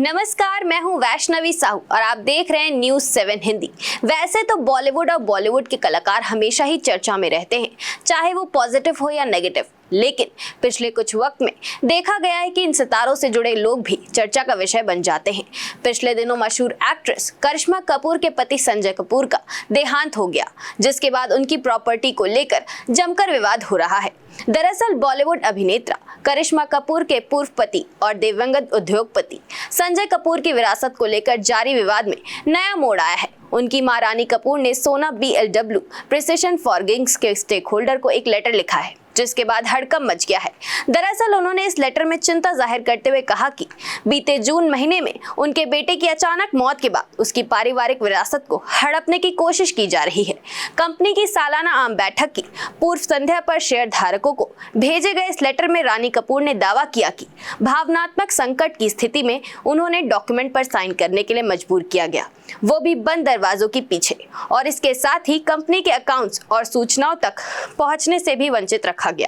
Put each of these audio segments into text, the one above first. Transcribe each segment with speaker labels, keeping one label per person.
Speaker 1: नमस्कार, मैं हूं वैष्णवी साहू और आप देख रहे हैं न्यूज़ 7 हिंदी। वैसे तो बॉलीवुड और बॉलीवुड के कलाकार हमेशा ही चर्चा में रहते हैं, चाहे वो पॉजिटिव हो या नेगेटिव। लेकिन पिछले कुछ वक्त में देखा गया है कि इन सितारों से जुड़े लोग भी चर्चा का विषय बन जाते हैं। पिछले दिनों मशहूर एक्ट्रेस करिश्मा कपूर के पति संजय कपूर का देहांत हो गया, जिसके बाद उनकी प्रॉपर्टी को लेकर जमकर विवाद हो रहा है। दरअसल बॉलीवुड अभिनेत्रा करिश्मा कपूर के पूर्व पति और दिवंगत उद्योगपति संजय कपूर की विरासत को लेकर जारी विवाद में नया मोड़ आया है। उनकी मां रानी कपूर ने सोना BLW प्रिसिशन फॉर्गिंग्स के स्टेक होल्डर को एक लेटर लिखा है, जिसके बाद हड़कंप मच गया है। दरअसल उन्होंने इस लेटर में चिंता जाहिर करते हुए कहा कि बीते जून महीने में उनके बेटे की अचानक मौत के बाद उसकी पारिवारिक विरासत को हड़पने की कोशिश की जा रही है। कंपनी की सालाना आम बैठक की पूर्व संध्या पर शेयर धारकों को भेजे गए इस लेटर में रानी कपूर ने दावा किया कि भावनात्मक संकट की स्थिति में उन्होंने डॉक्यूमेंट पर साइन करने के लिए मजबूर किया गया, वो भी बंद दरवाजों के पीछे, और इसके साथ ही कंपनी के अकाउंट्स और सूचनाओं तक पहुंचने से भी वंचित रखा गया।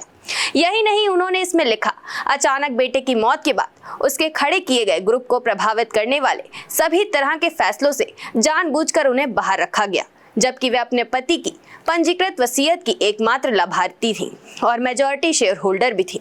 Speaker 1: यही नहीं, उन्होंने इसमें लिखा, अचानक बेटे की मौत के बाद उसके खड़े किए गए ग्रुप को प्रभावित करने वाले सभी तरह के फैसलों से जानबूझकर उन्हें बाहर रखा गया, जबकि वे अपने पति की पंजीकृत वसीयत की एकमात्र लाभार्थी थीं और मेजॉरिटी शेयर होल्डर भी थीं।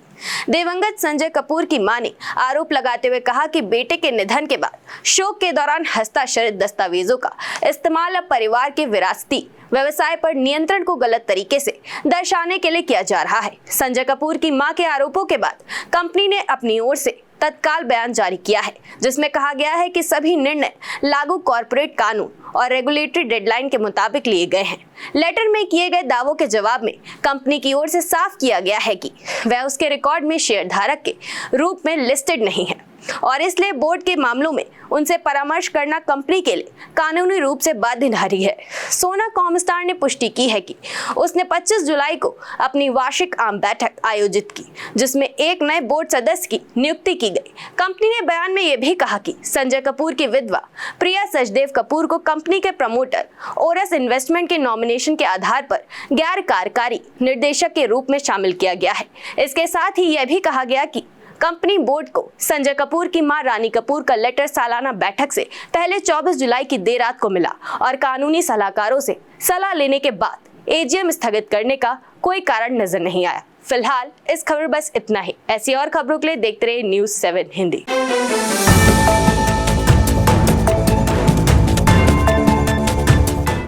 Speaker 1: दिवंगत संजय कपूर की मां ने आरोप लगाते हुए कहा कि बेटे के निधन के बाद शोक के दौरान हस्ताक्षरित दस्तावेजों का इस्तेमाल अब परिवार के विरासती व्यवसाय पर नियंत्रण को गलत तरीके से दर्शाने के लिए किया जा रहा है। संजय कपूर की मां के आरोपों के बाद कंपनी ने अपनी ओर से तत्काल बयान जारी किया है, जिसमें कहा गया है कि सभी निर्णय लागू कॉर्पोरेट कानून और रेगुलेटरी डेडलाइन के मुताबिक लिए गए हैं। लेटर में किए गए दावों के जवाब में कंपनी की ओर से साफ किया गया है कि वह उसके रिकॉर्ड में शेयर धारक के रूप में लिस्टेड नहीं है और इसलिए बोर्ड के मामलों में उनसे परामर्श करना कंपनी के लिए कानूनी रूप से बाध्य नहीं है। सोना कॉमस्टार ने पुष्टि की है कि उसने 25 जुलाई को अपनी वार्षिक आम बैठक आयोजित की, जिसमें एक नए बोर्ड सदस्य की नियुक्ति की गई। कंपनी ने बयान में यह भी कहा कि संजय कपूर की विधवा प्रिया सचदेव कपूर को कंपनी के प्रमोटर ओरस इन्वेस्टमेंट के नॉमिनेशन के आधार पर गैर कार्यकारी निर्देशक के रूप में शामिल किया गया है। इसके साथ ही यह भी कहा गया कि कंपनी बोर्ड को संजय कपूर की मां रानी कपूर का लेटर सालाना बैठक से पहले 24 जुलाई की देर रात को मिला और कानूनी सलाहकारों से सलाह लेने के बाद AGM स्थगित करने का कोई कारण नजर नहीं आया। फिलहाल इस खबर बस इतना ही। ऐसी और खबरों के लिए देखते रहिए न्यूज़ 7 हिंदी।